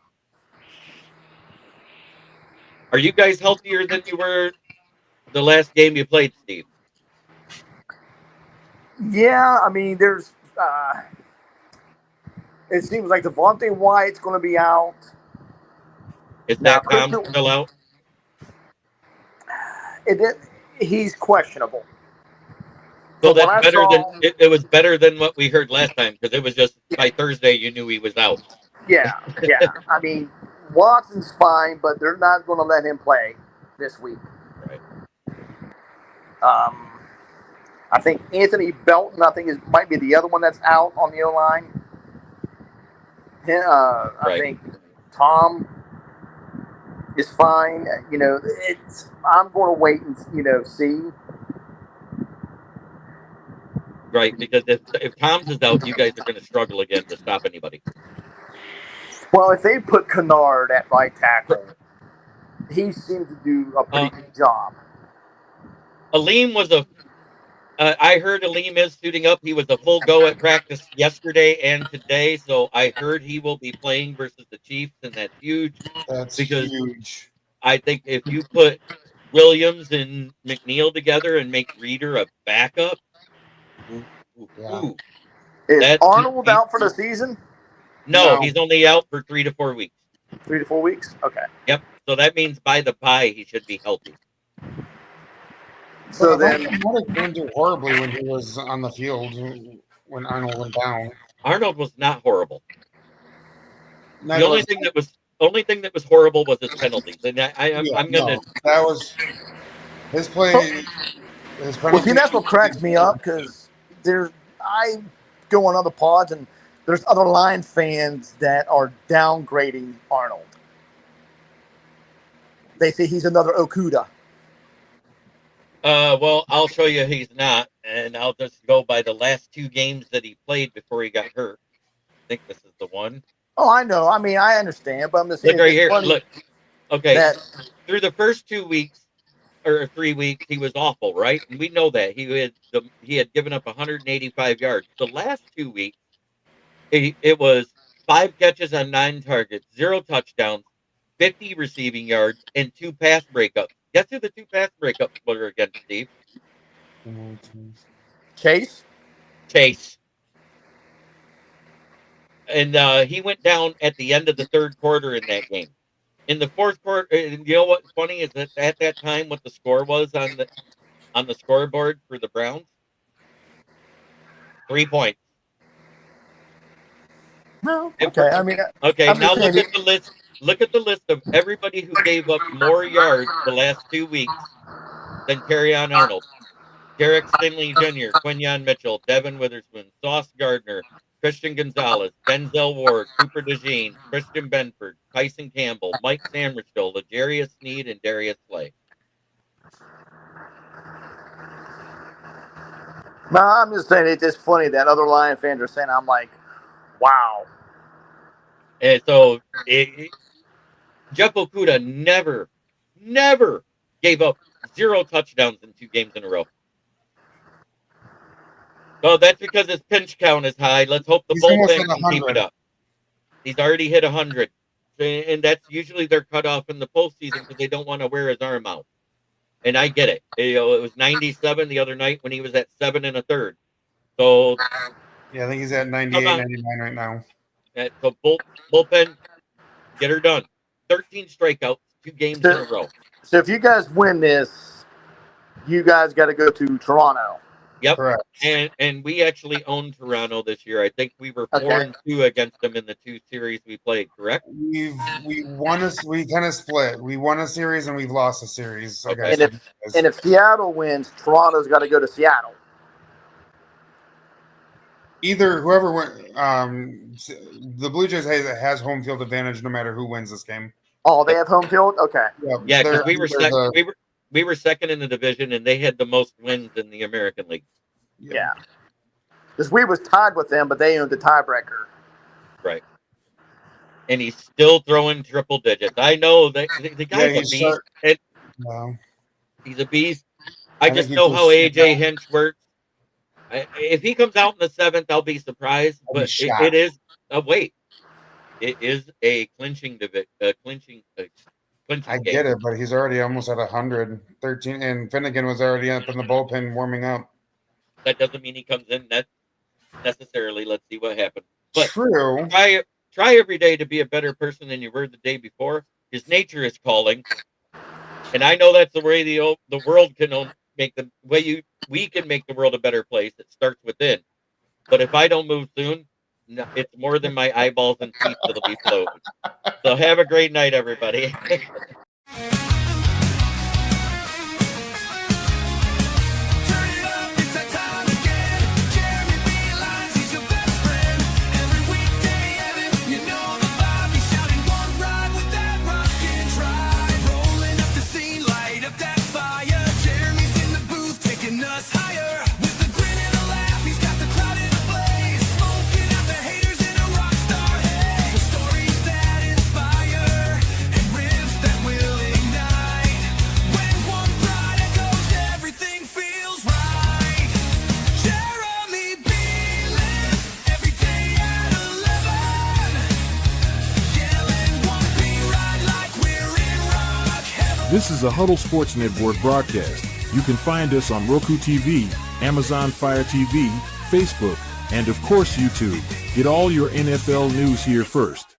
Are you guys healthier than you were the last game you played, Steve? Yeah, I mean, there's. It seems like Devontae Wyatt's going to be out. Is Now, that Tom still out? He's questionable. So But when that's I better saw- than it was better than what we heard last time, because it was just by Thursday you knew he was out. Yeah. I mean, Watson's fine, but they're not going to let him play this week. Right. I think Anthony Belton, might be the other one that's out on the O-line. I Right. think Tom is fine. You know, I'm going to wait and see. Right, because if Tom's is out, you guys are going to struggle again to stop anybody. Well, if they put Kennard at right tackle, he seems to do a pretty good job. Aleem was I heard Aleem is suiting up. He was a full go at practice yesterday and today, so I heard he will be playing versus the Chiefs, and that's huge. That's Because- huge. I think if you put Williams and McNeil together and make Reeder a backup, Yeah. Is That's- Arnold out for the season? no, No. he's only out for 3 to 4 weeks. 3 to 4 weeks? Okay. Yep. So that means by the bye he should be healthy. So But then, Arnold didn't do horribly when he was on the field when Arnold went down. Arnold was not horrible. Never- The only thing that was horrible was his penalties, and I'm gonna. no, that was his play. His well, see, that's what cracks me up because I go on other pods and there's other Lions fans that are downgrading Arnold. They say he's another Okuda. Well, I'll show you he's not, and I'll just go by the last 2 games that he played before he got hurt. I think this is the one. Oh, I know. I mean, I understand, but I'm just saying. Look right here. Look. Okay. That, Through the first 2 weeks or 3 weeks, he was awful, right? And we know that he had given up 185 yards. The last 2 weeks, it was 5 catches on 9 targets, 0 touchdowns, 50 receiving yards, and 2 pass breakups. Guess who the 2 pass breakups were against, Steve? Chase. And he went down at the end of the 3rd quarter in that game. In the 4th quarter, you know what's funny is that at that time, what the score was on the scoreboard for the Browns? 3 points. No. Okay. I mean. Okay. I'm Now just look saying at the list. Look at the list of everybody who gave up more yards the last 2 weeks than Kerryon Arnold. Derek Stingley Jr., Quinyon Mitchell, Devin Witherspoon, Sauce Gardner, Christian Gonzalez, Denzel Ward, Cooper DeJean, Christian Benford, Tyson Campbell, Mike Samuelstow, L'Jarius Sneed, and Darius Slay. No, I'm just saying it's just funny that other Lion fans are saying. I'm like, wow. And so Jeff Okudah never gave up 0 touchdowns in 2 games in a row. Well, that's because his pinch count is high. Let's hope the He's almost bullpen at can keep 100. it up. He's already hit 100. And that's usually their cutoff in the postseason because they don't want to wear his arm out. And I get it. It was 97 the other night when he was at 7 1/3. So Yeah, I think he's at 98, 99 right now. so bullpen, get her done. 13 strikeouts, 2 games in a row. So if you guys win this, you guys got to go to Toronto. Yep. Correct. And we actually own Toronto this year. I think we were 4-2 against them in the 2 series we played, correct? We kind of split. We won a series and we've lost a series. Okay. And if Seattle wins, Toronto's got to go to Seattle. Either whoever the Blue Jays has home field advantage no matter who wins this game. Oh, they have home field? Okay. Yeah, because they're we were second in the division and they had the most wins in the American League. Yeah. Because we was tied with them, but they owned the tiebreaker. Right. And he's still throwing triple digits. I know that the guy's a beast. He's a beast. I just know how AJ Hinch works. If he comes out in the 7th, I'll be surprised. But it is a wait. It is a clinching game. I get it, but he's already almost at 113, and Finnegan was already up in the bullpen warming up. That doesn't mean he comes in necessarily. Let's see what happens. But True. Try every day to be a better person than you were the day before. His nature is calling, and I know that's the way the world can make the way we can make the world a better place. It starts within. But if I don't move soon, no, it's more than my eyeballs and teeth that'll be floating. So have a great night, everybody. This is a Huddle Sports Network broadcast. You can find us on Roku TV, Amazon Fire TV, Facebook, and of course YouTube. Get all your NFL news here first.